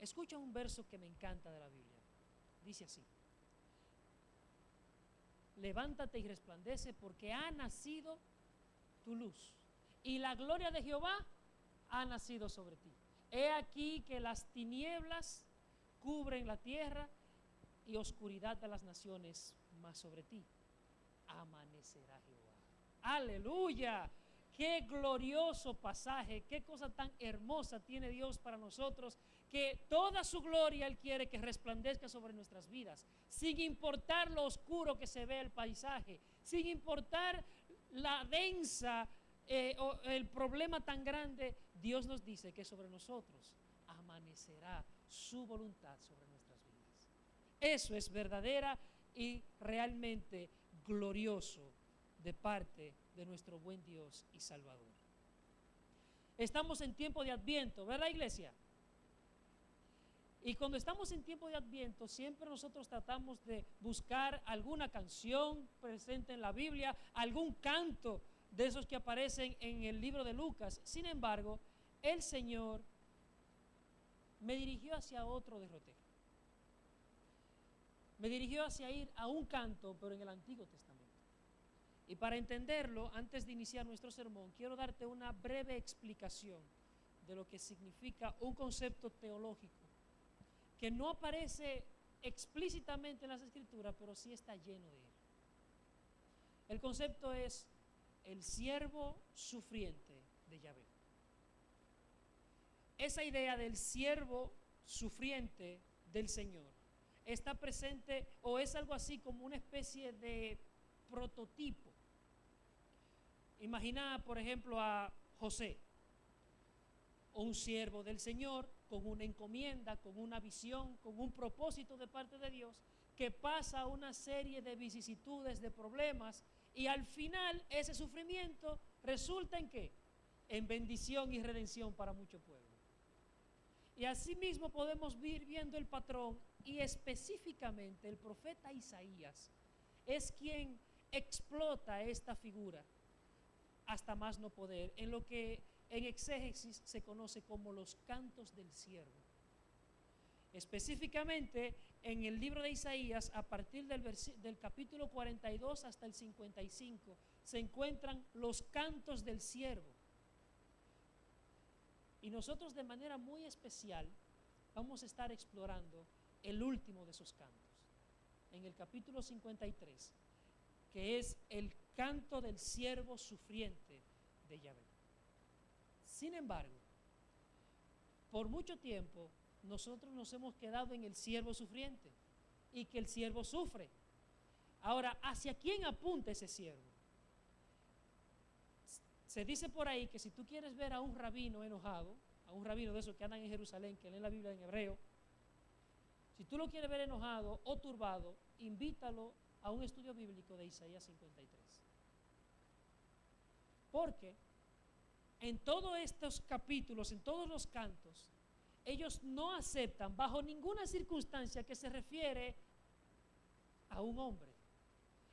Escucha un verso que me encanta de la Biblia. Dice así: levántate y resplandece, porque ha nacido tu luz, y la gloria de Jehová ha nacido sobre ti. He aquí que las tinieblas cubren la tierra, y oscuridad de las naciones, mas sobre ti amanecerá Jehová. ¡Aleluya! Qué glorioso pasaje, qué cosa tan hermosa tiene Dios para nosotros, que toda su gloria Él quiere que resplandezca sobre nuestras vidas, sin importar lo oscuro que se ve el paisaje, sin importar la densa o el problema tan grande. Dios nos dice que sobre nosotros amanecerá su voluntad sobre nuestras vidas. Eso es verdadera y realmente glorioso de parte de nuestro buen Dios y Salvador. Estamos en tiempo de Adviento, ¿verdad, iglesia? Y cuando estamos en tiempo de Adviento, siempre nosotros tratamos de buscar alguna canción presente en la Biblia, algún canto de esos que aparecen en el libro de Lucas. Sin embargo, el Señor me dirigió hacia otro derrotero. Me dirigió hacia ir a un canto, pero en el Antiguo Testamento. Y para entenderlo, antes de iniciar nuestro sermón, quiero darte una breve explicación de lo que significa un concepto teológico que no aparece explícitamente en las Escrituras, pero sí está lleno de él. El concepto es el siervo sufriente de Yahvé. Esa idea del siervo sufriente del Señor está presente, o es algo así como una especie de prototipo. Imagina, por ejemplo, a José, un siervo del Señor con una encomienda, con una visión, con un propósito de parte de Dios, que pasa una serie de vicisitudes, de problemas, y al final ese sufrimiento resulta en ¿qué? En bendición y redención para mucho pueblo. Y así mismo podemos ir viendo el patrón, y específicamente el profeta Isaías es quien explota esta figura hasta más no poder, en lo que en exégesis se conoce como los cantos del siervo. Específicamente en el libro de Isaías, a partir del capítulo 42 hasta el 55, se encuentran los cantos del siervo. Y nosotros de manera muy especial vamos a estar explorando el último de esos cantos, en el capítulo 53, que es el canto del siervo sufriente de Yahvé. Sin embargo, por mucho tiempo nosotros nos hemos quedado en el siervo sufriente y que el siervo sufre. Ahora, ¿hacia quién apunta ese siervo? Se dice por ahí que si tú quieres ver a un rabino enojado, a un rabino de esos que andan en Jerusalén, que leen la Biblia en hebreo, si tú lo quieres ver enojado o turbado, invítalo a un estudio bíblico de Isaías 53. Porque en todos estos capítulos, en todos los cantos, ellos no aceptan bajo ninguna circunstancia que se refiere a un hombre.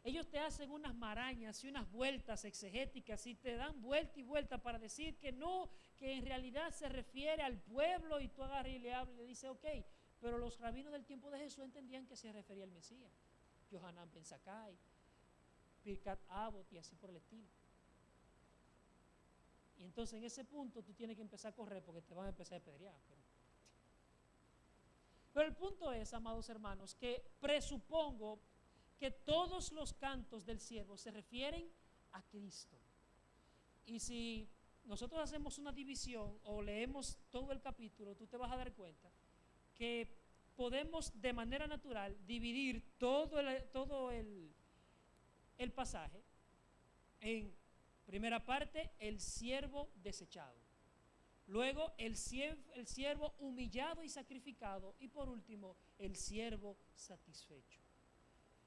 Ellos te hacen unas marañas y unas vueltas exegéticas y te dan vuelta y vuelta para decir que no, que en realidad se refiere al pueblo, y tú agarras y le hablas y le dices, ok, pero los rabinos del tiempo de Jesús entendían que se refería al Mesías. Yohanan ben Zakkai, Pirkat Avot y así por el estilo. Y entonces en ese punto tú tienes que empezar a correr porque te van a empezar a apedrear. Pero el punto es, amados hermanos, que presupongo que todos los cantos del siervo se refieren a Cristo. Y si nosotros hacemos una división o leemos todo el capítulo, tú te vas a dar cuenta que podemos de manera natural dividir todo el pasaje en primera parte, el siervo desechado, luego el siervo humillado y sacrificado, y por último el siervo satisfecho.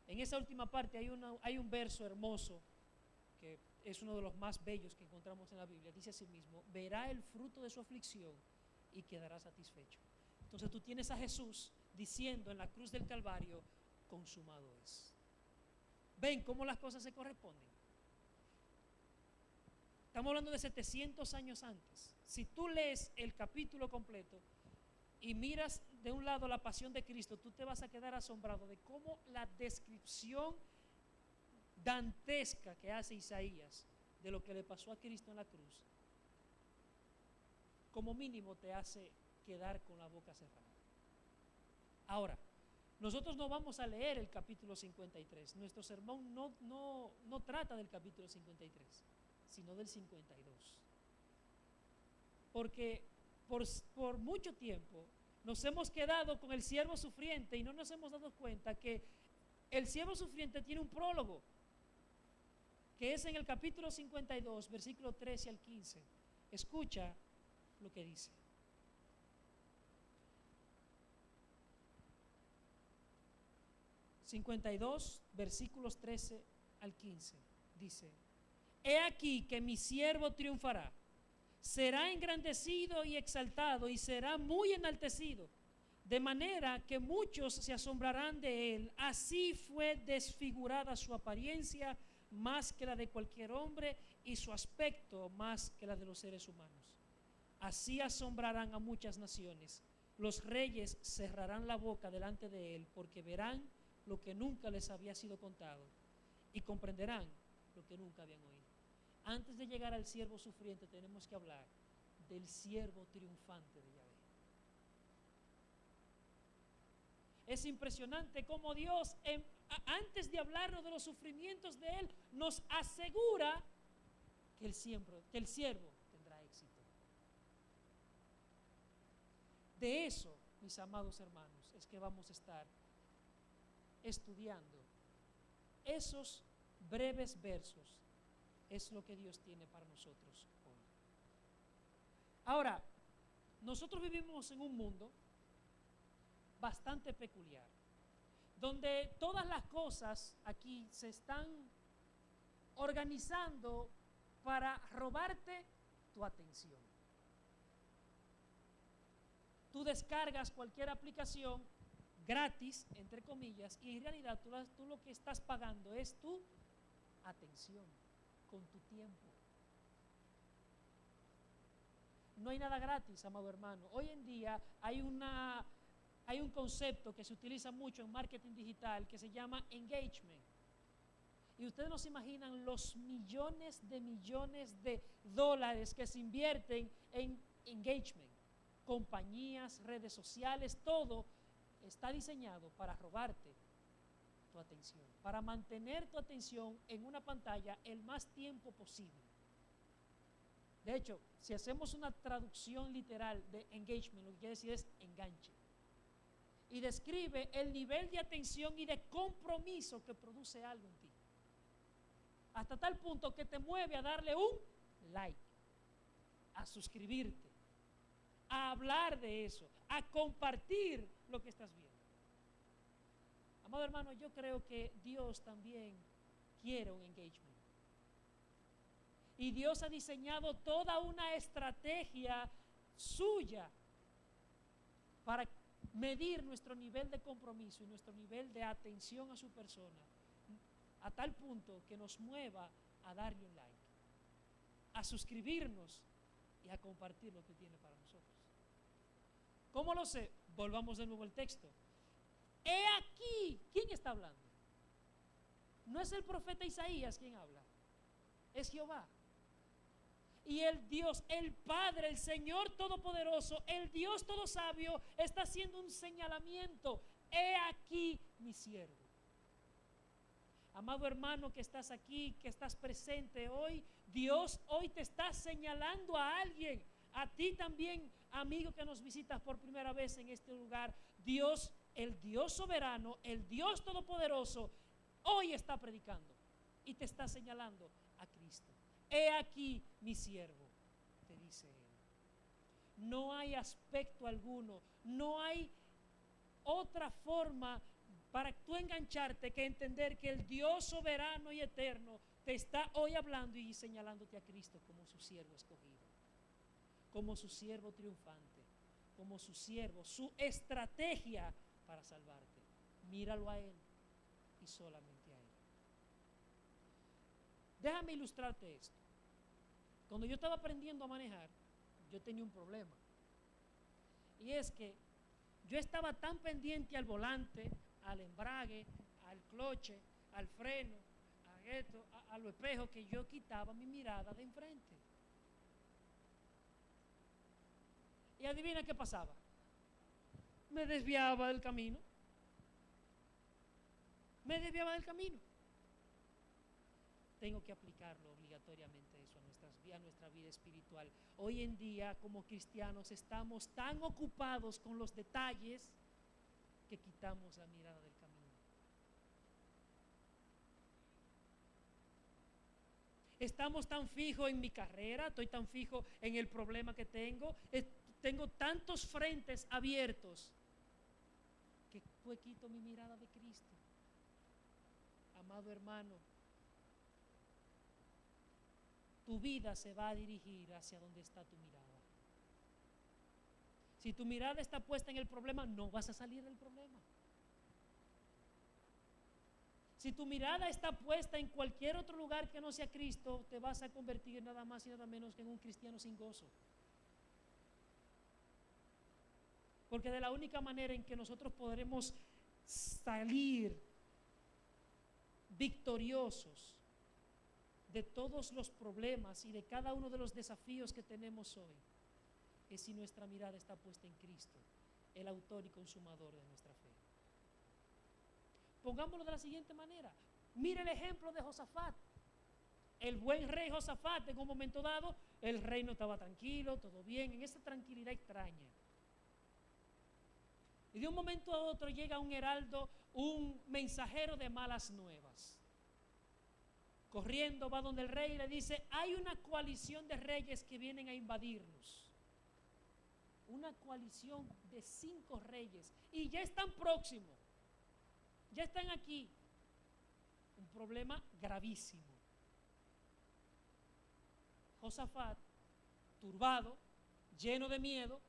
En esa última parte hay un verso hermoso que es uno de los más bellos que encontramos en la Biblia. Dice así mismo: verá el fruto de su aflicción y quedará satisfecho. Entonces tú tienes a Jesús diciendo en la cruz del Calvario: consumado es. ¿Ven cómo las cosas se corresponden? Estamos hablando de 700 años antes. Si tú lees el capítulo completo y miras de un lado la pasión de Cristo, tú te vas a quedar asombrado de cómo la descripción dantesca que hace Isaías de lo que le pasó a Cristo en la cruz, como mínimo te hace quedar con la boca cerrada. Ahora, nosotros no vamos a leer el capítulo 53. Nuestro sermón no trata del capítulo 53, sino del 52. Porque por mucho tiempo nos hemos quedado con el siervo sufriente y no nos hemos dado cuenta que el siervo sufriente tiene un prólogo, que es en el capítulo 52, versículo 13 al 15. Escucha lo que dice. ...52, versículos 13 al 15... dice: He aquí que mi siervo triunfará, será engrandecido y exaltado, y será muy enaltecido, de manera que muchos se asombrarán de él. Así fue desfigurada su apariencia más que la de cualquier hombre, y su aspecto más que la de los seres humanos. Así asombrarán a muchas naciones. Los reyes cerrarán la boca delante de él, porque verán lo que nunca les había sido contado, y comprenderán lo que nunca habían oído. Antes de llegar al siervo sufriente, tenemos que hablar del siervo triunfante de Yahvé. Es impresionante cómo Dios, antes de hablarnos de los sufrimientos de Él, nos asegura que el siervo tendrá éxito. De eso, mis amados hermanos, es que vamos a estar estudiando. Esos breves versos es lo que Dios tiene para nosotros hoy. Ahora, nosotros vivimos en un mundo bastante peculiar, donde todas las cosas aquí se están organizando para robarte tu atención. Tú descargas cualquier aplicación gratis, entre comillas, y en realidad tú lo que estás pagando es tu atención, con tu tiempo. No hay nada gratis, amado hermano. Hoy en día hay un concepto que se utiliza mucho en marketing digital que se llama engagement. Y ustedes no se imaginan los millones de dólares que se invierten en engagement. Compañías, redes sociales, todo está diseñado para robarte tu atención, para mantener tu atención en una pantalla el más tiempo posible. De hecho, si hacemos una traducción literal de engagement, lo que quiere decir es enganche. Y describe el nivel de atención y de compromiso que produce algo en ti. Hasta tal punto que te mueve a darle un like, a suscribirte, a hablar de eso, a compartir lo que estás viendo. Amado hermano, yo creo que Dios también quiere un engagement. Y Dios ha diseñado toda una estrategia suya para medir nuestro nivel de compromiso y nuestro nivel de atención a su persona, a tal punto que nos mueva a darle un like, a suscribirnos y a compartir lo que tiene para nosotros. ¿Cómo lo sé? Volvamos de nuevo al texto. He aquí, ¿quién está hablando? No es el profeta Isaías quien habla, es Jehová. Y el Dios, el Padre, el Señor Todopoderoso, el Dios Todo Sabio, está haciendo un señalamiento. He aquí mi siervo. Amado hermano que estás aquí, que estás presente hoy, Dios hoy te está señalando a alguien. A ti también, amigo que nos visitas por primera vez en este lugar. Dios, el Dios soberano, el Dios Todopoderoso, hoy está predicando y te está señalando a Cristo. He aquí mi siervo, te dice él. No hay aspecto alguno, no hay otra forma para tú engancharte que entender que el Dios soberano y eterno te está hoy hablando y señalándote a Cristo como su siervo escogido, como su siervo triunfante, como su siervo, su estrategia para salvarte. Míralo a Él y solamente a Él. Déjame ilustrarte esto. Cuando yo estaba aprendiendo a manejar, yo tenía un problema. Y es que Yo estaba tan pendiente al volante, al embrague, al cloche, al freno, a los espejos, que yo quitaba mi mirada de enfrente. Y adivina qué pasaba. Me desviaba del camino. Me desviaba del camino. Tengo que aplicarlo obligatoriamente eso a nuestra vida espiritual. Hoy en día, como cristianos, estamos tan ocupados con los detalles que quitamos la mirada del camino. Estamos tan fijos en mi carrera, estoy tan fijo en el problema que tengo, tengo tantos frentes abiertos que pues quito mi mirada de Cristo. Amado hermano, tu vida se va a dirigir hacia donde está tu mirada. Si tu mirada está puesta en el problema, no vas a salir del problema. Si tu mirada está puesta en cualquier otro lugar que no sea Cristo, te vas a convertir nada más y nada menos que en un cristiano sin gozo. Porque de la única manera en que nosotros podremos salir victoriosos de todos los problemas y de cada uno de los desafíos que tenemos hoy es si nuestra mirada está puesta en Cristo, el autor y consumador de nuestra fe. Pongámoslo de la siguiente manera. Mire el ejemplo de Josafat. El buen rey Josafat, en un momento dado, el reino estaba tranquilo, todo bien, en esa tranquilidad extraña. Y de un momento a otro llega un heraldo, un mensajero de malas nuevas. Corriendo va donde el rey y le dice: hay una coalición de reyes que vienen a invadirnos. Una coalición de 5 reyes y ya están próximos. Ya están aquí. Un problema gravísimo. Josafat, turbado, lleno de miedo,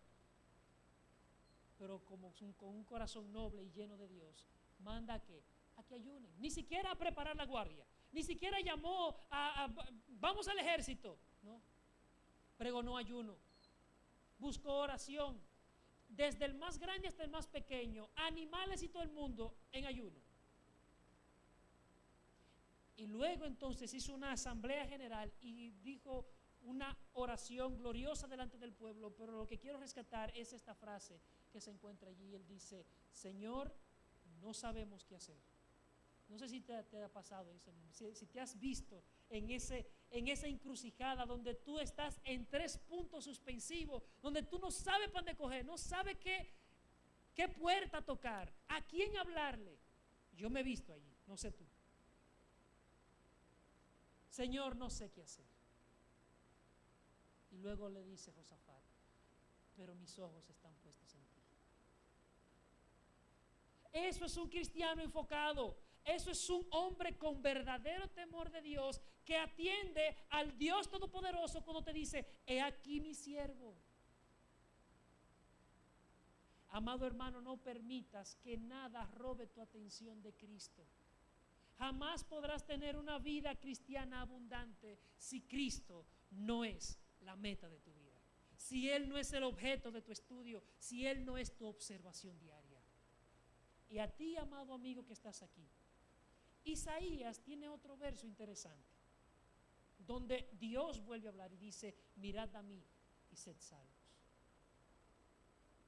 pero como con un corazón noble y lleno de Dios, manda a que ayunen. Ni siquiera a preparar la guardia. Ni siquiera llamó vamos al ejército. No. Pregonó ayuno. Buscó oración. Desde el más grande hasta el más pequeño, animales y todo el mundo en ayuno. Y luego entonces hizo una asamblea general y dijo una oración gloriosa delante del pueblo, pero lo que quiero rescatar es esta frase que se encuentra allí. Él dice: Señor, no sabemos qué hacer. No sé si te ha pasado eso, si te has visto en esa encrucijada donde tú estás en 3 puntos suspensivos, donde tú no sabes para dónde coger, no sabes qué puerta tocar, a quién hablarle. Yo me he visto allí, no sé tú. Señor, no sé qué hacer. Y luego le dice Josafat: pero mis ojos están puestos en ti. Eso es un cristiano enfocado. Eso es un hombre con verdadero temor de Dios que atiende al Dios Todopoderoso cuando te dice: he aquí mi siervo. Amado hermano, no permitas que nada robe tu atención de Cristo. Jamás podrás tener una vida cristiana abundante si Cristo no es la meta de tu vida, si Él no es el objeto de tu estudio, si Él no es tu observación diaria. Y a ti, amado amigo que estás aquí, Isaías tiene otro verso interesante, donde Dios vuelve a hablar y dice: mirad a mí y sed salvos.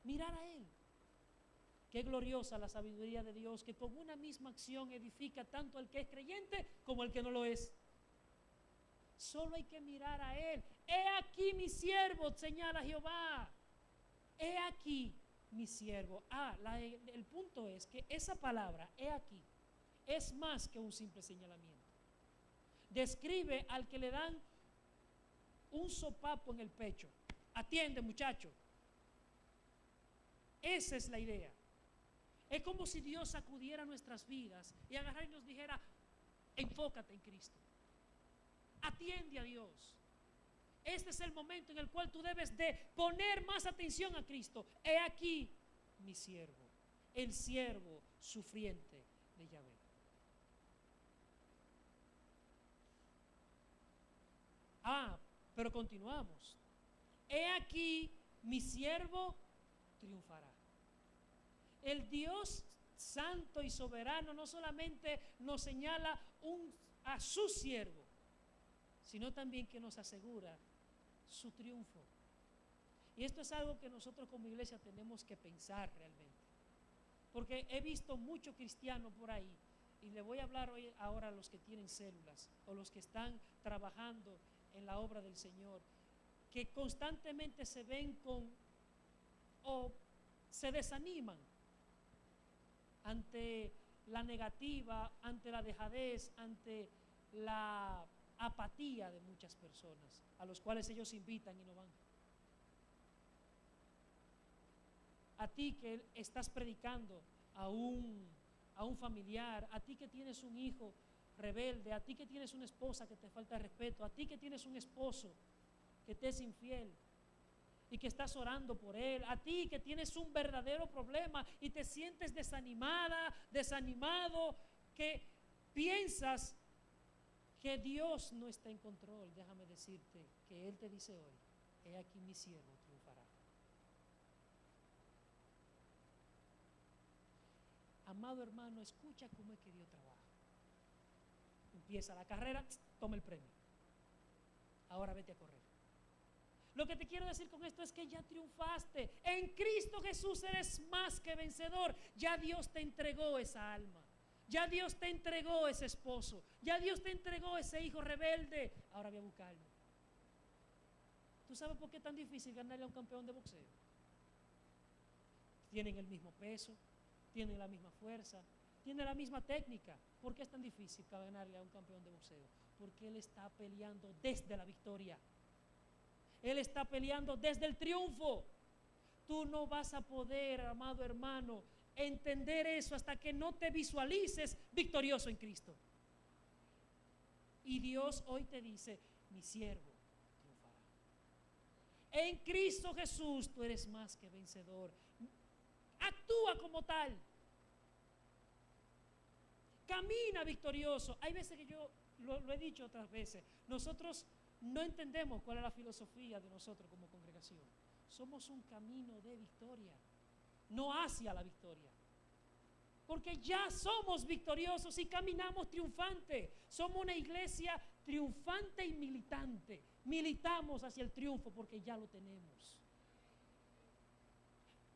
Mirar a Él. Qué gloriosa la sabiduría de Dios, que con una misma acción edifica tanto al que es creyente como al que no lo es. Solo hay que mirar a Él. He aquí mi siervo, señala Jehová. He aquí mi siervo. El punto es que esa palabra, he aquí, es más que un simple señalamiento. Describe al que le dan un sopapo en el pecho. Atiende, muchacho. Esa es la idea. Es como si Dios sacudiera nuestras vidas y agarrara y nos dijera: enfócate en Cristo. Atiende a Dios. Este es el momento en el cual tú debes de poner más atención a Cristo. He aquí mi siervo, el siervo sufriente de Yahvé. Pero continuamos. He aquí mi siervo triunfará. El Dios santo y soberano no solamente nos señala a su siervo, sino también que nos asegura su triunfo. Y esto es algo que nosotros como iglesia tenemos que pensar realmente. Porque he visto muchos cristianos por ahí, y le voy a hablar hoy ahora a los que tienen células o los que están trabajando en la obra del Señor, que constantemente se ven o se desaniman ante la negativa, ante la dejadez, ante la apatía de muchas personas, a los cuales ellos invitan y no van. A ti que estás predicando a un familiar, a ti que tienes un hijo rebelde, a ti que tienes una esposa que te falta respeto, a ti que tienes un esposo que te es infiel y que estás orando por él, a ti que tienes un verdadero problema y te sientes desanimada, desanimado, que piensas que Dios no está en control. Déjame decirte que Él te dice hoy: he aquí mi siervo triunfará. Amado hermano, escucha cómo es que Dios trabaja. Empieza la carrera, toma el premio. Ahora vete a correr. Lo que te quiero decir con esto es que ya triunfaste. En Cristo Jesús eres más que vencedor. Ya Dios te entregó esa alma. Ya Dios te entregó ese esposo. Ya Dios te entregó ese hijo rebelde. Ahora voy a buscarlo. ¿Tú sabes por qué es tan difícil ganarle a un campeón de boxeo? Tienen el mismo peso, tienen la misma fuerza, tienen la misma técnica. ¿Por qué es tan difícil ganarle a un campeón de boxeo? Porque él está peleando desde la victoria. Él está peleando desde el triunfo. Tú no vas a poder, amado hermano, entender eso hasta que no te visualices victorioso en Cristo. Y Dios hoy te dice: mi siervo triunfará. En Cristo Jesús tú eres más que vencedor. Actúa como tal. Camina victorioso. Hay veces que yo lo he dicho otras veces, nosotros no entendemos cuál es la filosofía de nosotros como congregación. Somos un camino de victoria, no hacia la victoria. Porque ya somos victoriosos y caminamos triunfante. Somos una iglesia triunfante y militante. Militamos hacia el triunfo porque ya lo tenemos.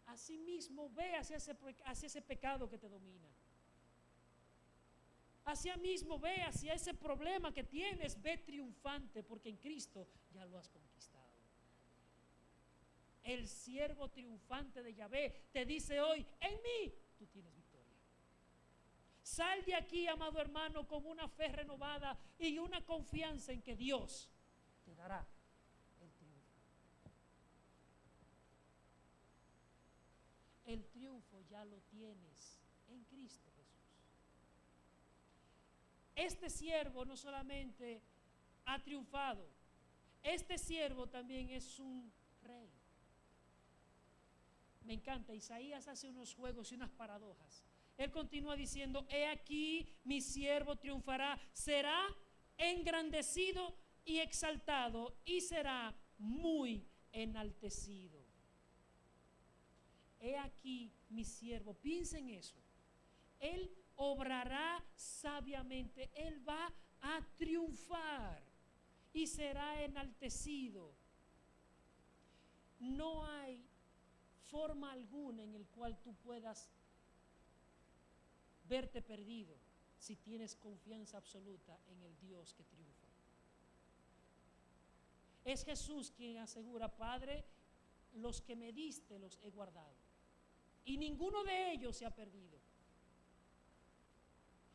Asimismo, ve hacia ese pecado que te domina. Hacia mismo ve hacia ese problema que tienes, ve triunfante, porque en Cristo ya lo has conquistado. El siervo triunfante de Yahvé te dice hoy: en mí tú tienes victoria. Sal de aquí, amado hermano, con una fe renovada y una confianza en que Dios te dará el triunfo. El triunfo ya lo tienes en Cristo Jesús. Este siervo no solamente ha triunfado, este siervo también es un rey. Me encanta, Isaías hace unos juegos y unas paradojas. Él continúa diciendo: he aquí mi siervo triunfará, será engrandecido y exaltado y será muy enaltecido. He aquí mi siervo, piensa en eso. Él obrará sabiamente, Él va a triunfar y será enaltecido. No hay forma alguna en el cual tú puedas verte perdido si tienes confianza absoluta en el Dios que triunfa. Es Jesús quien asegura: Padre, los que me diste los he guardado y ninguno de ellos se ha perdido.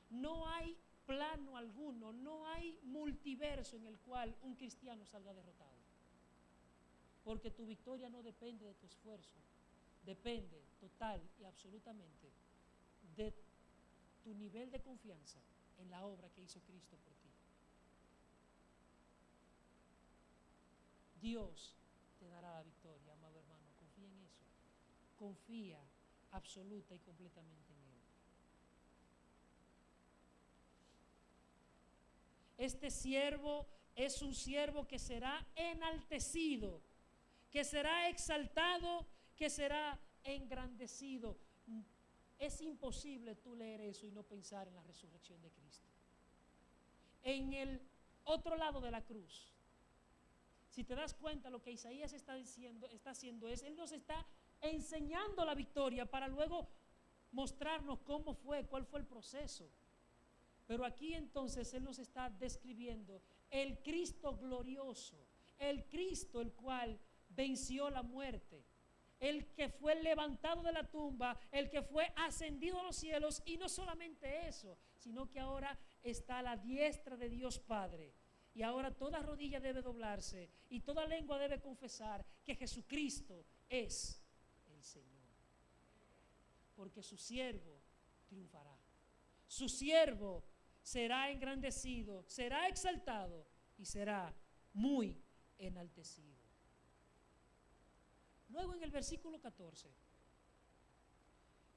No hay plano alguno, no hay multiverso en el cual un cristiano salga derrotado. Porque tu victoria no depende de tu esfuerzo, depende total y absolutamente de tu nivel de confianza en la obra que hizo Cristo por ti. Dios te dará la victoria, amado hermano. Confía en eso. Confía absoluta y completamente en Él. Este siervo es un siervo que será enaltecido, que será exaltado, que será engrandecido. Es imposible tú leer eso y no pensar en la resurrección de Cristo. En el otro lado de la cruz, si te das cuenta, lo que Isaías está haciendo es, él nos está enseñando la victoria para luego mostrarnos cómo fue, cuál fue el proceso. Pero aquí entonces él nos está describiendo el Cristo glorioso, el Cristo el cual venció la muerte, el que fue levantado de la tumba, el que fue ascendido a los cielos, y no solamente eso, sino que ahora está a la diestra de Dios Padre. Y ahora toda rodilla debe doblarse y toda lengua debe confesar que Jesucristo es el Señor. Porque su siervo triunfará. Su siervo será engrandecido, será exaltado y será muy enaltecido. Luego en el versículo 14,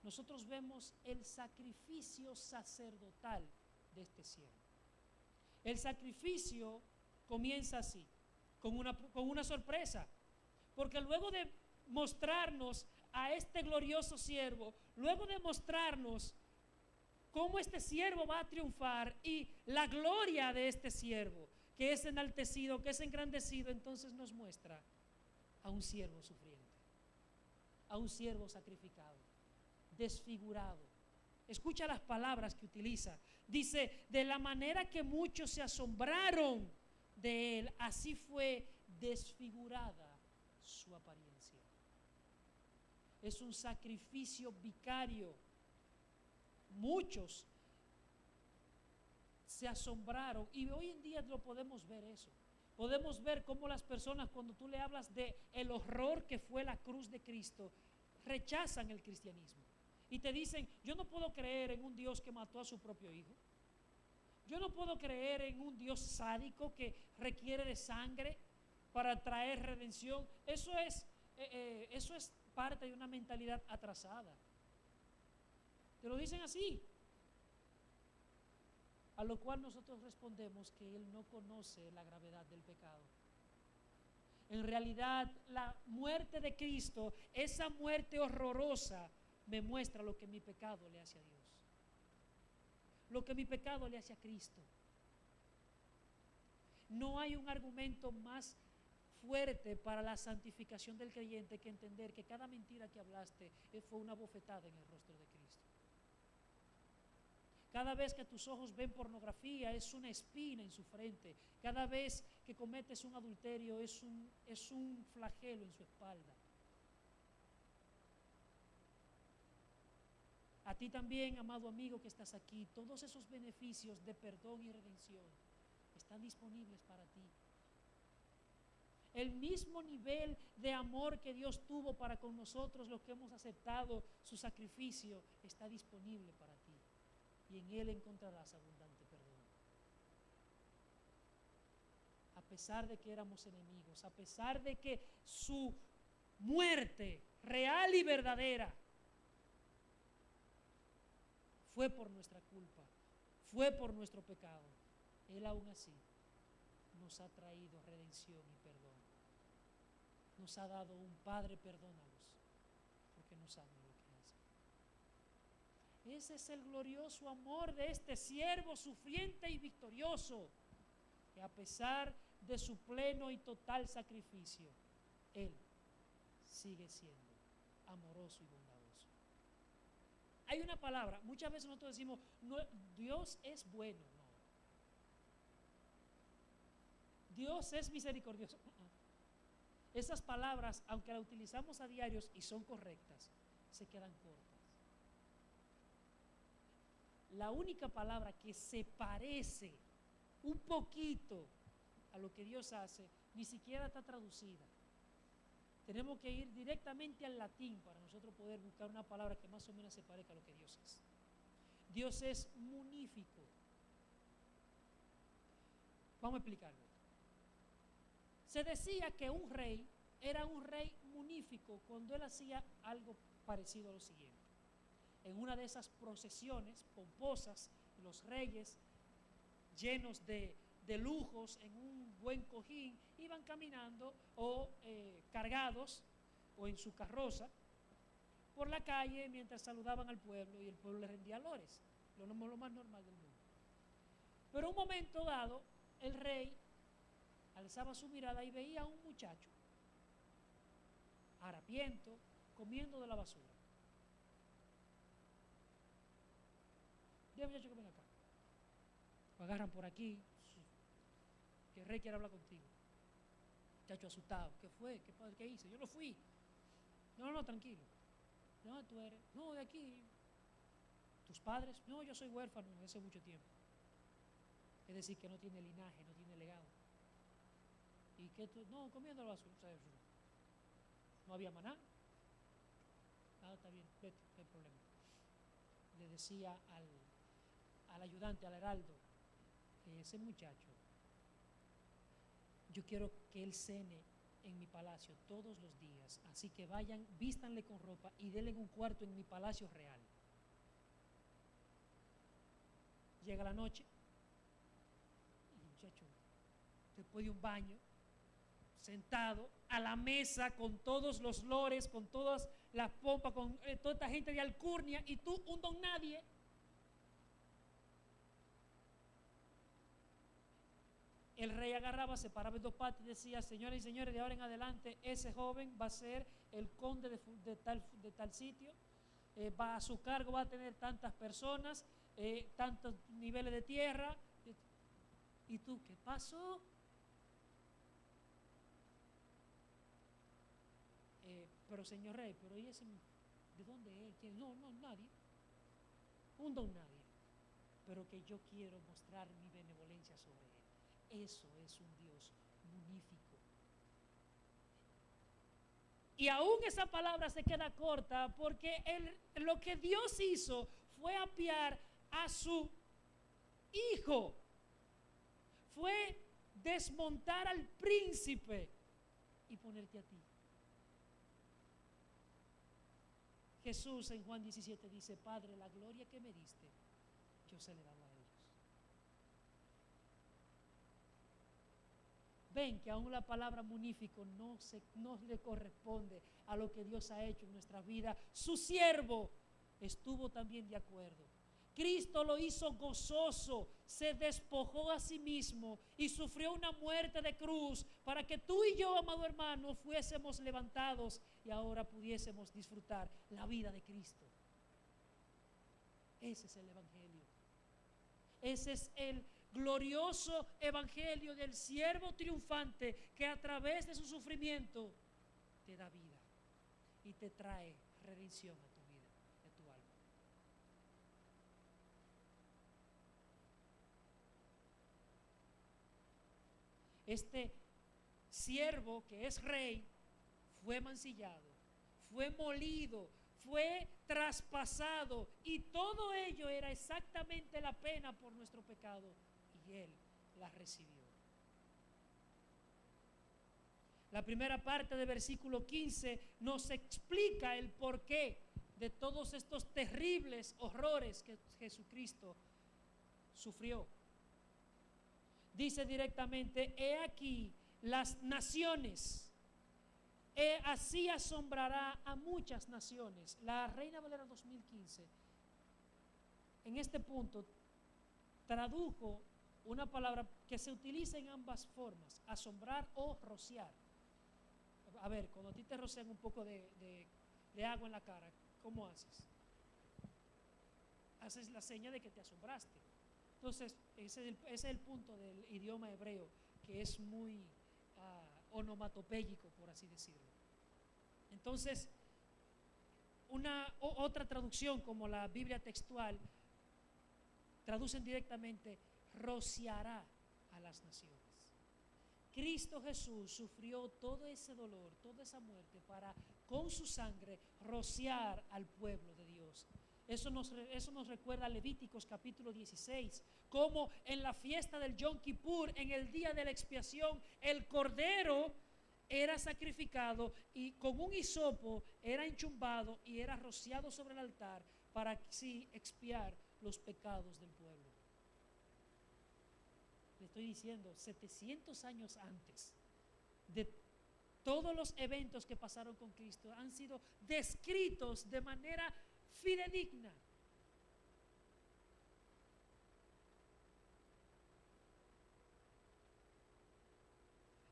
nosotros vemos el sacrificio sacerdotal de este siervo. El sacrificio comienza así, con una sorpresa, porque luego de mostrarnos a este glorioso siervo, luego de mostrarnos cómo este siervo va a triunfar y la gloria de este siervo, que es enaltecido, que es engrandecido, entonces nos muestra a un siervo sufriente, a un siervo sacrificado, desfigurado. Escucha las palabras que utiliza. Dice, de la manera que muchos se asombraron de él, así fue desfigurada su apariencia. Es un sacrificio vicario. Muchos se asombraron y hoy en día lo podemos ver eso. Podemos ver cómo las personas, cuando tú le hablas de el horror que fue la cruz de Cristo, rechazan el cristianismo y te dicen, yo no puedo creer en un Dios que mató a su propio hijo. Yo no puedo creer en un Dios sádico que requiere de sangre para traer redención. Eso es parte de una mentalidad atrasada. Te lo dicen así. A lo cual nosotros respondemos que él no conoce la gravedad del pecado. En realidad, la muerte de Cristo, esa muerte horrorosa, me muestra lo que mi pecado le hace a Dios. Lo que mi pecado le hace a Cristo. No hay un argumento más fuerte para la santificación del creyente que entender que cada mentira que hablaste fue una bofetada en el rostro de Cristo. Cada vez que tus ojos ven pornografía es una espina en su frente. Cada vez que cometes un adulterio es un flagelo en su espalda. A ti también, amado amigo que estás aquí, todos esos beneficios de perdón y redención están disponibles para ti. El mismo nivel de amor que Dios tuvo para con nosotros, los que hemos aceptado su sacrificio, está disponible para ti. Y en Él encontrarás abundante perdón. A pesar de que éramos enemigos, a pesar de que su muerte real y verdadera fue por nuestra culpa, fue por nuestro pecado, Él aún así nos ha traído redención y perdón. Nos ha dado un Padre, perdónalos, porque no saben lo que hacen. Ese es el glorioso amor de este siervo sufriente y victorioso, que a pesar de su pleno y total sacrificio, Él sigue siendo amoroso y bondadoso. Hay una palabra, muchas veces nosotros decimos, no, Dios es bueno. No. Dios es misericordioso. Esas palabras, aunque las utilizamos a diarios y son correctas, se quedan cortas. La única palabra que se parece un poquito a lo que Dios hace, ni siquiera está traducida. Tenemos que ir directamente al latín para nosotros poder buscar una palabra que más o menos se parezca a lo que Dios es. Dios es munífico. Vamos a explicarlo. Se decía que un rey era un rey munífico cuando él hacía algo parecido a lo siguiente. En una de esas procesiones pomposas, los reyes llenos de lujos en un buen cojín iban caminando o cargados o en su carroza por la calle mientras saludaban al pueblo y el pueblo le rendía lores, lo más normal del mundo. Pero un momento dado, el rey alzaba su mirada y veía a un muchacho harapiento comiendo de la basura. Dile, muchacho, que ven acá. Lo agarran por aquí, que el rey quiere hablar contigo. Muchacho asustado, ¿qué fue? ¿Qué hice? Yo no fui. No, tranquilo. No, tú eres. No, de aquí. ¿Tus padres? No, yo soy huérfano desde hace mucho tiempo. Es decir, que no tiene linaje, no tiene legado. ¿Y qué tú? No, comiendo la basura. No había maná. Nada, está bien, vete, no hay problema. Le decía al ayudante, al heraldo, que ese muchacho, yo quiero que él cene en mi palacio todos los días, así que vayan, vístanle con ropa y denle un cuarto en mi palacio real. Llega la noche, y el muchacho, después de un baño, sentado a la mesa con todos los lores, con todas las pompas, con toda esta gente de alcurnia, y tú, un don nadie. El rey agarraba, se paraba en dos patas y decía: señoras y señores, de ahora en adelante ese joven va a ser el conde de tal sitio, va a su cargo, va a tener tantas personas, tantos niveles de tierra. ¿Y tú qué pasó? Pero señor rey, pero ¿y ese de dónde es? No, nadie. Un don nadie. Pero que yo quiero mostrar mi benevolencia sobre él. Eso es un Dios magnífico. Y aún esa palabra se queda corta, porque lo que Dios hizo fue apiar a su hijo. Fue desmontar al príncipe y ponerte a ti. Jesús en Juan 17 dice: Padre, la gloria que me diste, yo se le he dado a ellos. Ven que aún la palabra magnífico no le corresponde a lo que Dios ha hecho en nuestra vida. Su siervo estuvo también de acuerdo. Cristo lo hizo gozoso, se despojó a sí mismo y sufrió una muerte de cruz para que tú y yo, amado hermano, fuésemos levantados y ahora pudiésemos disfrutar la vida de Cristo. Ese es el evangelio. Ese es el glorioso evangelio del siervo triunfante que a través de su sufrimiento te da vida y te trae redención a tu vida, a tu alma. Este siervo que es rey fue mancillado, fue molido, fue traspasado, y todo ello era exactamente la pena por nuestro pecado, y él la recibió. La primera parte del versículo 15 nos explica el porqué de todos estos terribles horrores que Jesucristo sufrió. Dice directamente: he aquí las naciones, así asombrará a muchas naciones. La Reina Valera 2015 en este punto tradujo una palabra que se utiliza en ambas formas: asombrar o rociar. A ver, cuando a ti te rocian un poco de agua en la cara, ¿cómo haces? Haces la seña de que te asombraste. Entonces, ese es el punto del idioma hebreo, que es muy onomatopéyico, por así decirlo. Entonces, otra traducción, como la Biblia textual, traducen directamente: rociará a las naciones. Cristo Jesús sufrió todo ese dolor, toda esa muerte, para con su sangre rociar al pueblo de Dios. Eso nos recuerda a Levíticos capítulo 16, como en la fiesta del Yom Kippur, en el día de la expiación, el cordero era sacrificado y con un hisopo era enchumbado y era rociado sobre el altar para así expiar los pecados del pueblo. Le estoy diciendo, 700 años antes de Todos los eventos que pasaron con Cristo han sido descritos de manera fidedigna.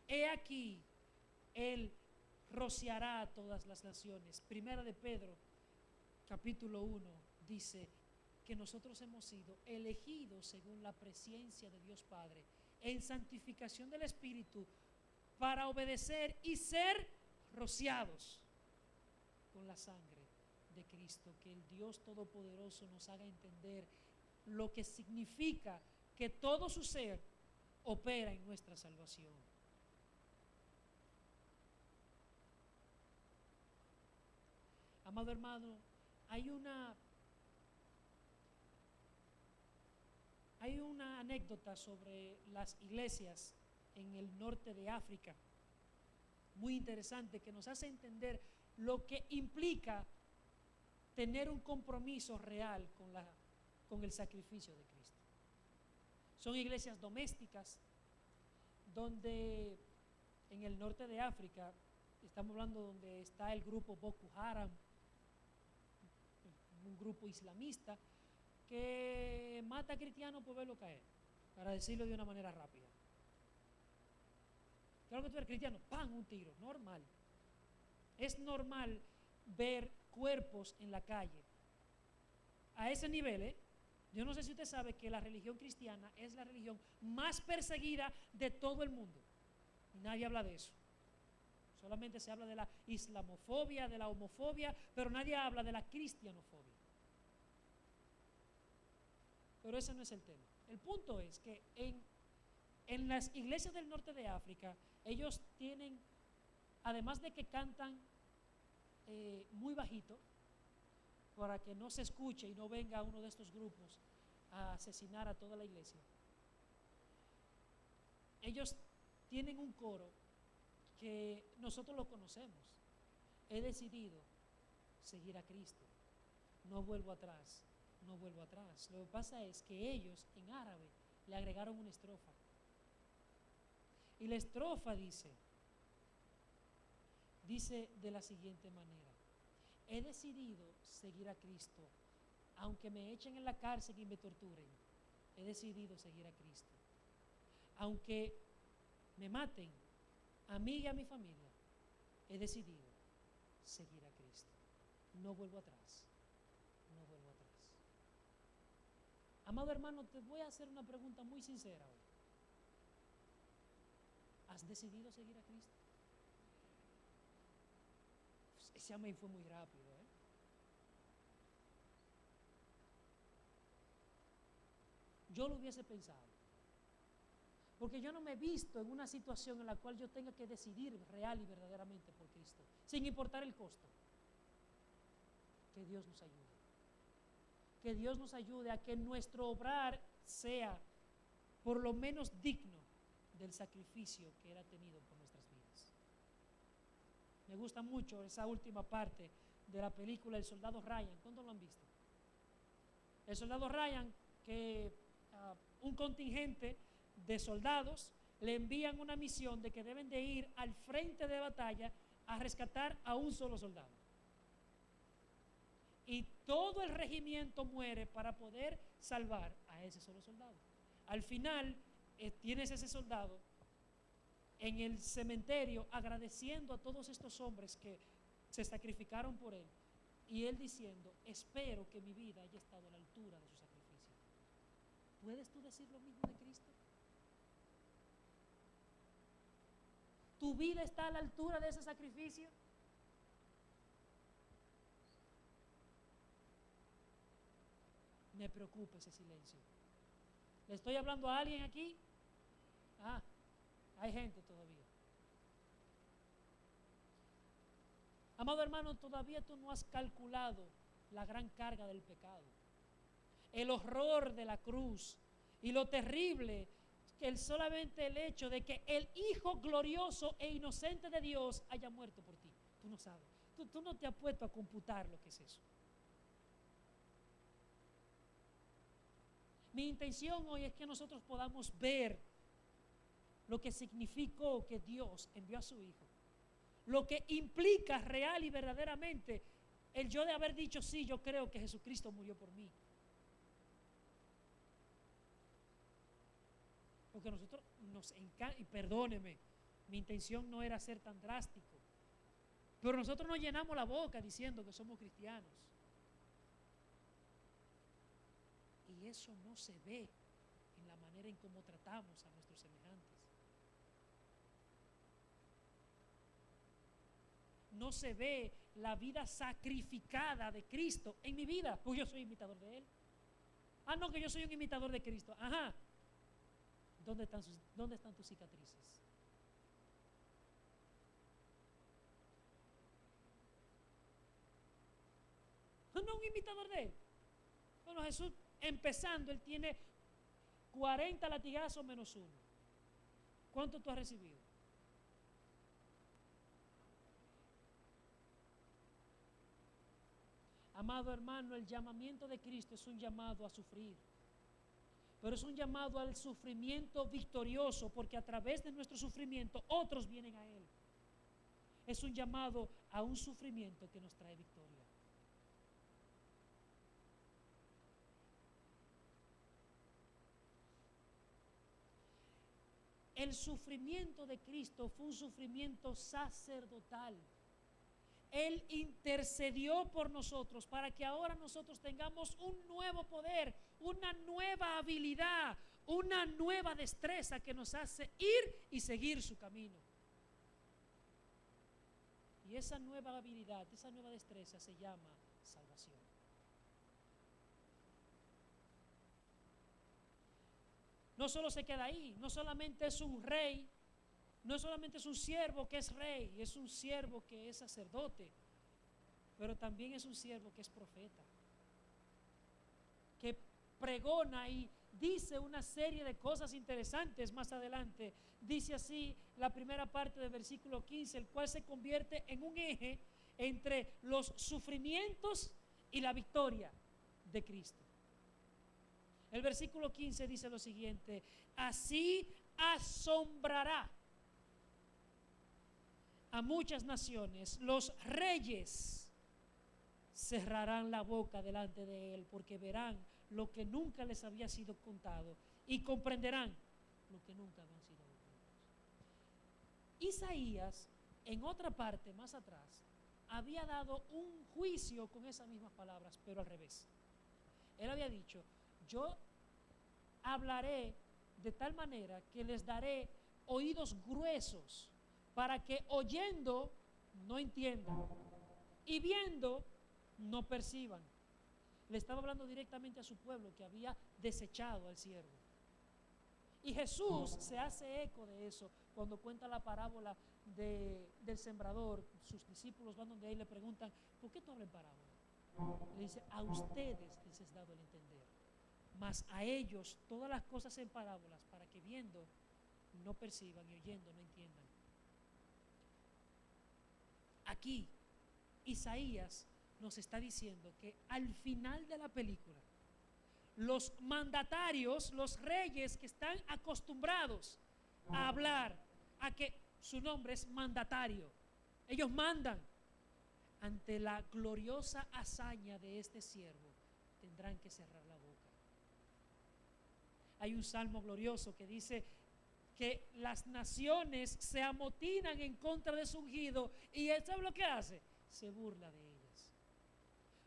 He aquí, Él rociará a todas las naciones. Primera de Pedro, capítulo 1, dice que nosotros hemos sido elegidos según la presencia de Dios Padre, en santificación del Espíritu, para obedecer y ser rociados con la sangre de Cristo. Que el Dios Todopoderoso nos haga entender lo que significa que todo su ser opera en nuestra salvación. Amado hermano, hay una anécdota sobre las iglesias en el norte de África, muy interesante, que nos hace entender lo que implica tener un compromiso real con el sacrificio de Cristo. Son iglesias domésticas donde en el norte de África, estamos hablando donde está el grupo Boko Haram, un grupo islamista que mata a cristianos por verlo caer, para decirlo de una manera rápida. Claro que tú eres cristiano, ¡pam!, un tiro, normal. Es normal ver cuerpos en la calle. A ese nivel, yo no sé si usted sabe que la religión cristiana es la religión más perseguida de todo el mundo. Y nadie habla de eso. Solamente se habla de la islamofobia, de la homofobia, pero nadie habla de la cristianofobia. Pero ese no es el tema. El punto es que en las iglesias del norte de África, ellos tienen, además de que cantan muy bajito, para que no se escuche y no venga uno de estos grupos a asesinar a toda la iglesia, ellos tienen un coro que nosotros lo conocemos. He decidido seguir a Cristo, no vuelvo atrás, no vuelvo atrás. Lo que pasa es que ellos en árabe le agregaron una estrofa. Y la estrofa dice de la siguiente manera: he decidido seguir a Cristo, aunque me echen en la cárcel y me torturen. He decidido seguir a Cristo, aunque me maten a mí y a mi familia. He decidido seguir a Cristo. No vuelvo atrás, no vuelvo atrás. Amado hermano, te voy a hacer una pregunta muy sincera hoy. ¿Has decidido seguir a Cristo? Ese amén fue muy rápido, Yo lo hubiese pensado, porque yo no me he visto en una situación en la cual yo tenga que decidir real y verdaderamente por Cristo, sin importar el costo. Que Dios nos ayude. Que Dios nos ayude a que nuestro obrar sea por lo menos digno del sacrificio que Él ha tenido por nuestras vidas. Me gusta mucho esa última parte de la película El Soldado Ryan. ¿Cuántos lo han visto? El Soldado Ryan, que un contingente de soldados le envían una misión de que deben de ir al frente de batalla a rescatar a un solo soldado. Y todo el regimiento muere para poder salvar a ese solo soldado. Al final, tienes ese soldado en el cementerio agradeciendo a todos estos hombres que se sacrificaron por él, y él diciendo: espero que mi vida haya estado a la altura de su sacrificio. ¿Puedes tú decir lo mismo de Cristo? ¿Tu vida está a la altura de ese sacrificio? Me preocupa ese silencio. ¿Le estoy hablando a alguien aquí? Hay gente todavía. Amado hermano, todavía tú no has calculado la gran carga del pecado, el horror de la cruz y lo terrible que solamente el hecho de que el Hijo glorioso e inocente de Dios haya muerto por ti. Tú no sabes, tú no te has puesto a computar lo que es eso. Mi intención hoy es que nosotros podamos ver lo que significó que Dios envió a su Hijo lo que implica real y verdaderamente el yo de haber dicho, sí, yo creo que Jesucristo murió por mí. Porque nosotros nos encanta, y perdóneme, mi intención no era ser tan drástico, pero nosotros nos llenamos la boca diciendo que somos cristianos. Y eso no se ve en la manera en cómo tratamos a nuestros semejantes. No se ve la vida sacrificada de Cristo en mi vida, pues yo soy imitador de Él. Ah, no, que yo soy un imitador de Cristo. Ajá. ¿Dónde están tus cicatrices? No, un imitador de Él. Bueno, Jesús, empezando, Él tiene 40 latigazos menos uno. ¿Cuánto tú has recibido? Amado hermano, el llamamiento de Cristo es un llamado a sufrir, pero es un llamado al sufrimiento victorioso, porque a través de nuestro sufrimiento otros vienen a Él. Es un llamado a un sufrimiento que nos trae victoria. El sufrimiento de Cristo fue un sufrimiento sacerdotal. Él intercedió por nosotros para que ahora nosotros tengamos un nuevo poder, una nueva habilidad, una nueva destreza que nos hace ir y seguir su camino. Y esa nueva habilidad, esa nueva destreza se llama salvación. No solo se queda ahí, no solamente es un rey, no solamente es un siervo que es rey, es un siervo que es sacerdote, pero también es un siervo que es profeta, que pregona y dice una serie de cosas interesantes más adelante. Dice así la primera parte del versículo 15, el cual se convierte en un eje entre los sufrimientos y la victoria de Cristo. El versículo 15 dice lo siguiente: así asombrará a muchas naciones, los reyes cerrarán la boca delante de Él, porque verán lo que nunca les había sido contado y comprenderán lo que nunca habían sido ocultos. Isaías, en otra parte más atrás, había dado un juicio con esas mismas palabras, pero al revés. Él había dicho: yo hablaré de tal manera que les daré oídos gruesos, para que oyendo no entiendan y viendo no perciban. Le estaba hablando directamente a su pueblo que había desechado al siervo. Y Jesús se hace eco de eso cuando cuenta la parábola del sembrador. Sus discípulos van donde él y le preguntan: ¿por qué tú hablas en parábola? Le dice: a ustedes les es dado el entender, mas a ellos todas las cosas en parábolas, para que viendo no perciban y oyendo no entiendan. Aquí Isaías nos está diciendo que al final de la película, los mandatarios, los reyes que están acostumbrados a hablar, a que su nombre es mandatario, ellos mandan, ante la gloriosa hazaña de este siervo, tendrán que cerrar la boca. Hay un salmo glorioso que dice que las naciones se amotinan en contra de su ungido, y él, ¿sabe lo que hace? Se burla de ellas.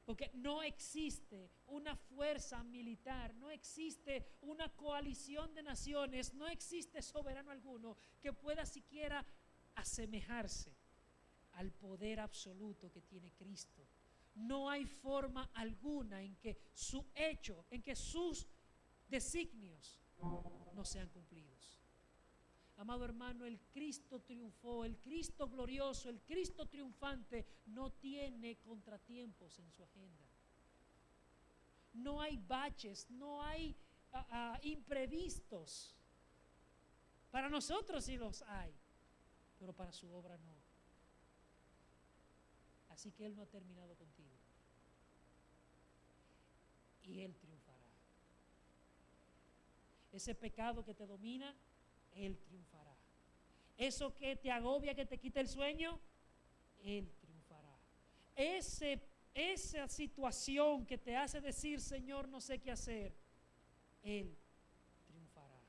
Porque no existe una fuerza militar, no existe una coalición de naciones, no existe soberano alguno que pueda siquiera asemejarse al poder absoluto que tiene Cristo. No hay forma alguna en que su hecho, en que sus designios no sean cumplidos. Amado hermano, el Cristo triunfó, el Cristo glorioso, el Cristo triunfante no tiene contratiempos en su agenda. No hay baches, no hay imprevistos. Para nosotros sí los hay, pero para su obra no. Así que Él no ha terminado contigo. Y Él triunfará. Ese pecado que te domina, Él triunfará. Eso que te agobia, que te quita el sueño, Él triunfará. Esa situación que te hace decir, Señor, no sé qué hacer, Él triunfará.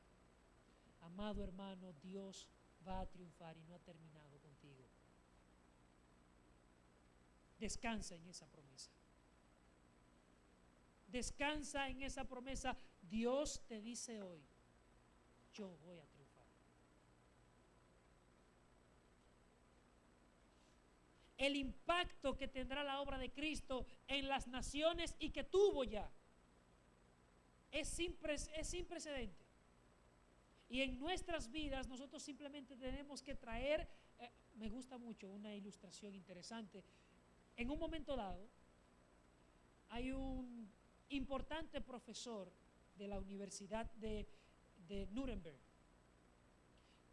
Amado hermano, Dios va a triunfar y no ha terminado contigo. Descansa en esa promesa. Descansa en esa promesa. Dios te dice hoy, yo voy a triunfar. El impacto que tendrá la obra de Cristo en las naciones y que tuvo ya es sin precedente. Y en nuestras vidas nosotros simplemente tenemos que traer, me gusta mucho una ilustración interesante. En un momento dado, hay un importante profesor de la Universidad de Nuremberg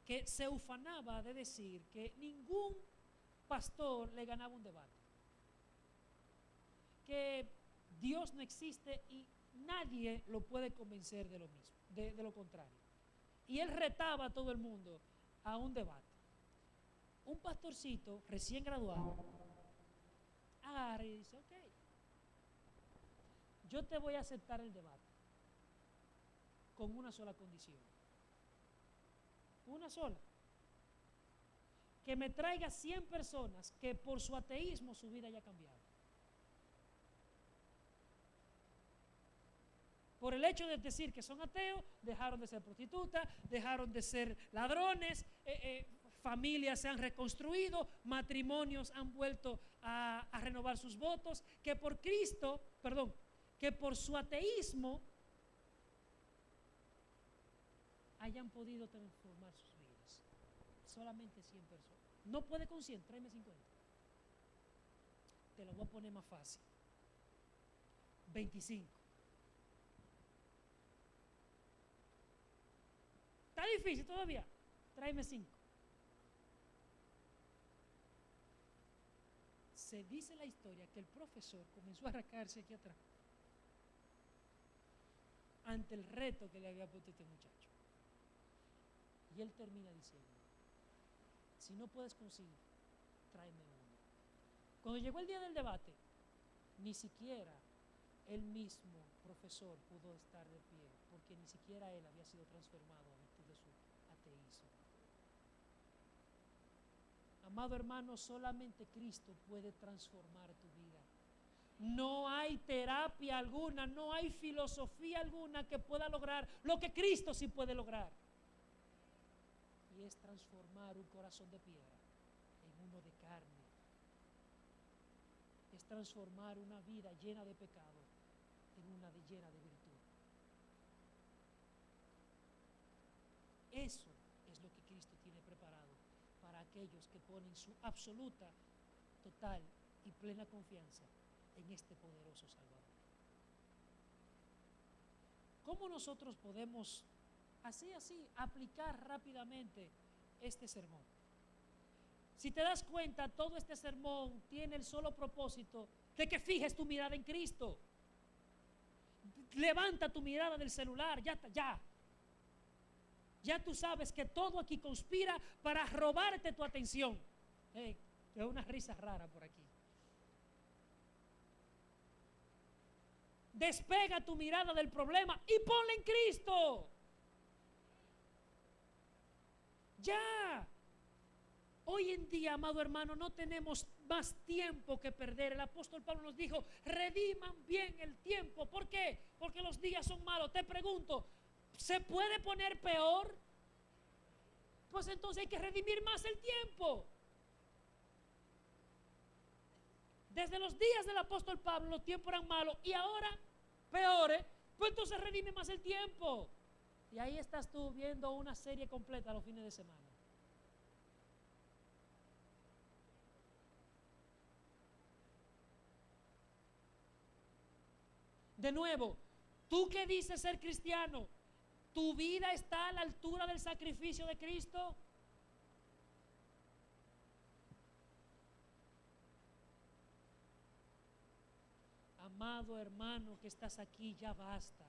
que se ufanaba de decir que ningún pastor le ganaba un debate, que Dios no existe y nadie lo puede convencer de lo mismo, de lo contrario. Y él retaba a todo el mundo a un debate. Un pastorcito recién graduado agarra y dice, ok, yo te voy a aceptar el debate con una sola condición. Una sola. Que me traiga 100 personas que por su ateísmo su vida haya cambiado. Por el hecho de decir que son ateos, dejaron de ser prostitutas, dejaron de ser ladrones, familias se han reconstruido, matrimonios han vuelto a renovar sus votos, que por que por su ateísmo hayan podido transformar sus vidas. Solamente 100 personas. No puede con 100, tráeme 50. Te lo voy a poner más fácil. 25. Está difícil todavía. Tráeme 5. Se dice la historia que el profesor comenzó a arrancarse aquí atrás ante el reto que le había puesto este muchacho. Y él termina diciendo, si no puedes conseguir, tráeme uno. Cuando llegó el día del debate, ni siquiera el mismo profesor pudo estar de pie, porque ni siquiera él había sido transformado a virtud de su ateísmo. Amado hermano, solamente Cristo puede transformar tu vida. No hay terapia alguna, no hay filosofía alguna que pueda lograr lo que Cristo sí puede lograr. Y es transformar un corazón de piedra en uno de carne. Es transformar una vida llena de pecado en una llena de virtud. Eso es lo que Cristo tiene preparado para aquellos que ponen su absoluta, total y plena confianza en este poderoso Salvador. ¿Cómo nosotros podemos así aplicar rápidamente este sermón? Si te das cuenta, todo este sermón tiene el solo propósito de que fijes tu mirada en Cristo. Levanta tu mirada del celular, ya tú sabes que todo aquí conspira para robarte tu atención. Es una risa rara por aquí. Despega tu mirada del problema y ponla en Cristo. Ya. Hoy en día, amado hermano, no tenemos más tiempo que perder. El apóstol Pablo nos dijo, rediman bien el tiempo. ¿Por qué? Porque los días son malos. Te pregunto, ¿se puede poner peor? Pues entonces hay que redimir más el tiempo. Desde los días del apóstol Pablo los tiempos eran malos y ahora peores. Pues entonces redime más el tiempo. Y ahí estás tú viendo una serie completa los fines de semana. De nuevo, tú que dices ser cristiano, ¿tu vida está a la altura del sacrificio de Cristo? Amado hermano que estás aquí, ya basta.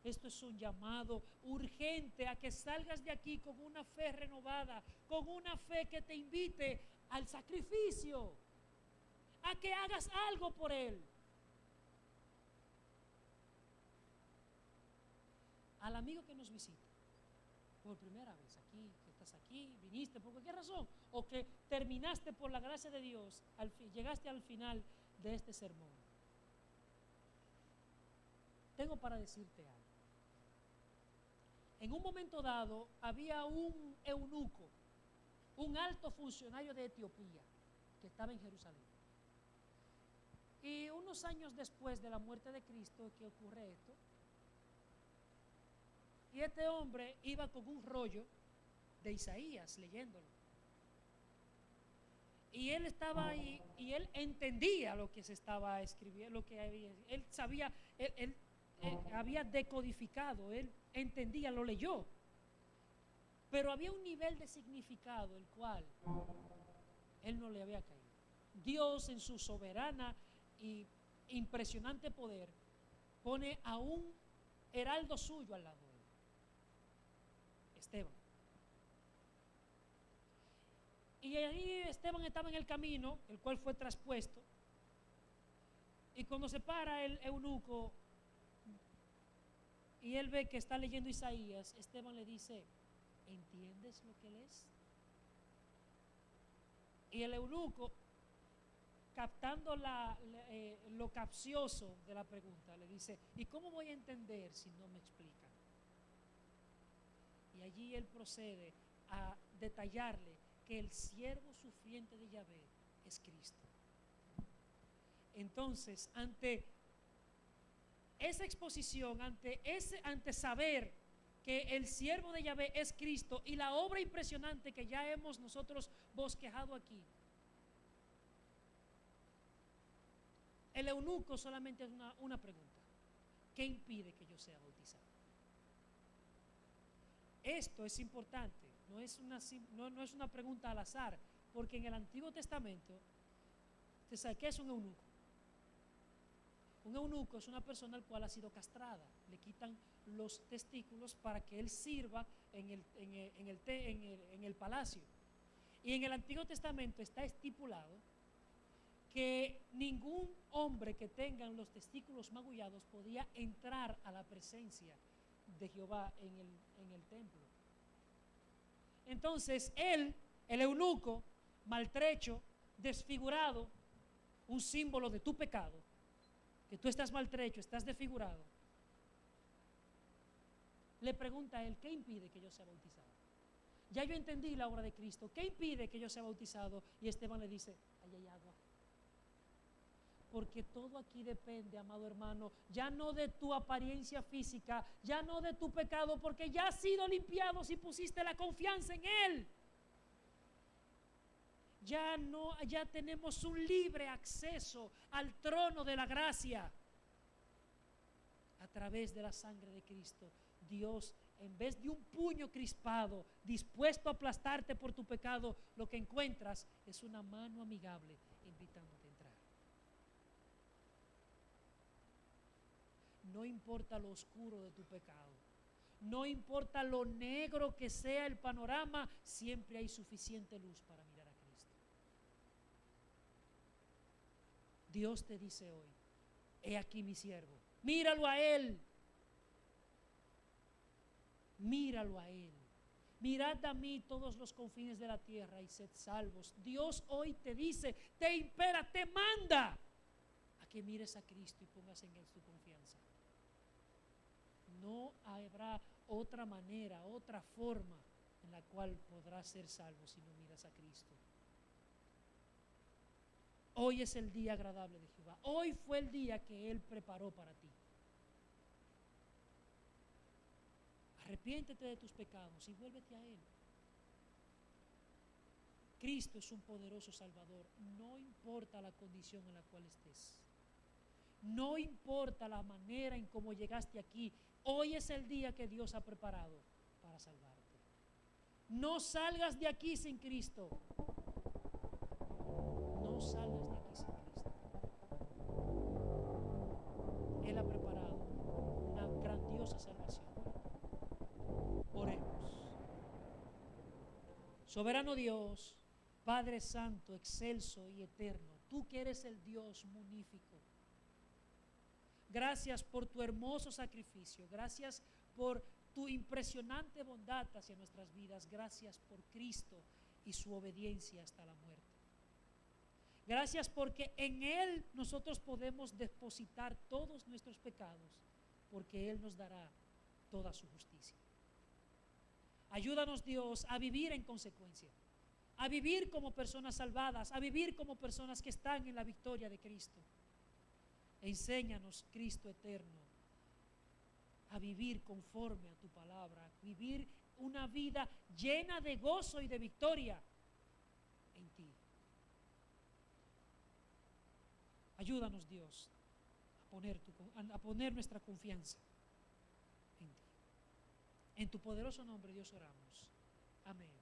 Esto es un llamado urgente a que salgas de aquí con una fe renovada, con una fe que te invite al sacrificio. a que hagas algo por él. Al amigo que nos visita por primera vez aquí, que estás aquí, viniste por cualquier razón, o que terminaste por la gracia de Dios, llegaste al final de este sermón, tengo para decirte algo. En un momento dado había un eunuco, un alto funcionario de Etiopía, que estaba en Jerusalén. Y unos años después de la muerte de Cristo, que ocurre esto, y este hombre iba con un rollo de Isaías leyéndolo. Y él estaba ahí y él entendía lo que se estaba escribiendo, lo que había, él sabía, él había decodificado, él entendía, lo leyó. Pero había un nivel de significado el cual él no le había caído. Dios en su soberana y impresionante poder pone a un heraldo suyo al lado de él, Esteban. Y ahí Esteban estaba en el camino, el cual fue traspuesto. Y cuando se para el eunuco y él ve que está leyendo Isaías, Esteban le dice: ¿entiendes lo que lees? Y el eunuco, captando lo capcioso de la pregunta, le dice: ¿y cómo voy a entender si no me explican? Y allí él procede a detallarle que el siervo sufriente de Yahvé es Cristo. Entonces, ante esa exposición, ante saber que el siervo de Yahvé es Cristo y la obra impresionante que ya hemos nosotros bosquejado aquí, el eunuco solamente es una pregunta: ¿qué impide que yo sea bautizado? Esto es importante, no es una pregunta al azar, porque en el Antiguo Testamento, ¿usted sabe qué es un eunuco? Un eunuco es una persona al cual ha sido castrada, le quitan los testículos para que él sirva en el palacio. Y en el Antiguo Testamento está estipulado que ningún hombre que tenga los testículos magullados podía entrar a la presencia de Jehová en el templo. Entonces él, el eunuco, maltrecho, desfigurado, un símbolo de tu pecado, que tú estás maltrecho, estás desfigurado, le pregunta a él: ¿qué impide que yo sea bautizado? Ya yo entendí la obra de Cristo, ¿qué impide que yo sea bautizado? Y Esteban le dice: ahí hay agua. Porque todo aquí depende, amado hermano, ya no de tu apariencia física, ya no de tu pecado, porque ya has sido limpiado si pusiste la confianza en Él. Ya tenemos un libre acceso al trono de la gracia a través de la sangre de Cristo. Dios, en vez de un puño crispado dispuesto a aplastarte por tu pecado, lo que encuentras es una mano amigable invitándote a entrar. No importa lo oscuro de tu pecado, no importa lo negro que sea el panorama, siempre hay suficiente luz para mirar a Cristo. Dios te dice hoy: he aquí mi siervo, míralo a Él. Míralo a Él. Mirad a mí todos los confines de la tierra y sed salvos. Dios hoy te dice, te impera, te manda a que mires a Cristo y pongas en Él tu confianza. No habrá otra manera, otra forma en la cual podrás ser salvo si no miras a Cristo. Hoy es el día agradable de Jehová. Hoy fue el día que Él preparó para ti. Arrepiéntete de tus pecados y vuélvete a Él. Cristo es un poderoso Salvador. No importa la condición en la cual estés. No importa la manera en cómo llegaste aquí. Hoy es el día que Dios ha preparado para salvarte. No salgas de aquí sin Cristo. No salgas de aquí sin Cristo. Él ha preparado una grandiosa salvación. Oremos. Soberano Dios, Padre Santo, excelso y eterno, tú que eres el Dios munífico. Gracias por tu hermoso sacrificio. Gracias por tu impresionante bondad hacia nuestras vidas. Gracias por Cristo y su obediencia hasta la muerte. Gracias porque en Él nosotros podemos depositar todos nuestros pecados, porque Él nos dará toda su justicia. Ayúdanos, Dios, a vivir en consecuencia, a vivir como personas salvadas, a vivir como personas que están en la victoria de Cristo. Enséñanos, Cristo eterno, a vivir conforme a tu palabra, a vivir una vida llena de gozo y de victoria en ti. Ayúdanos, Dios, a poner nuestra confianza en ti. En tu poderoso nombre, Dios, oramos. Amén.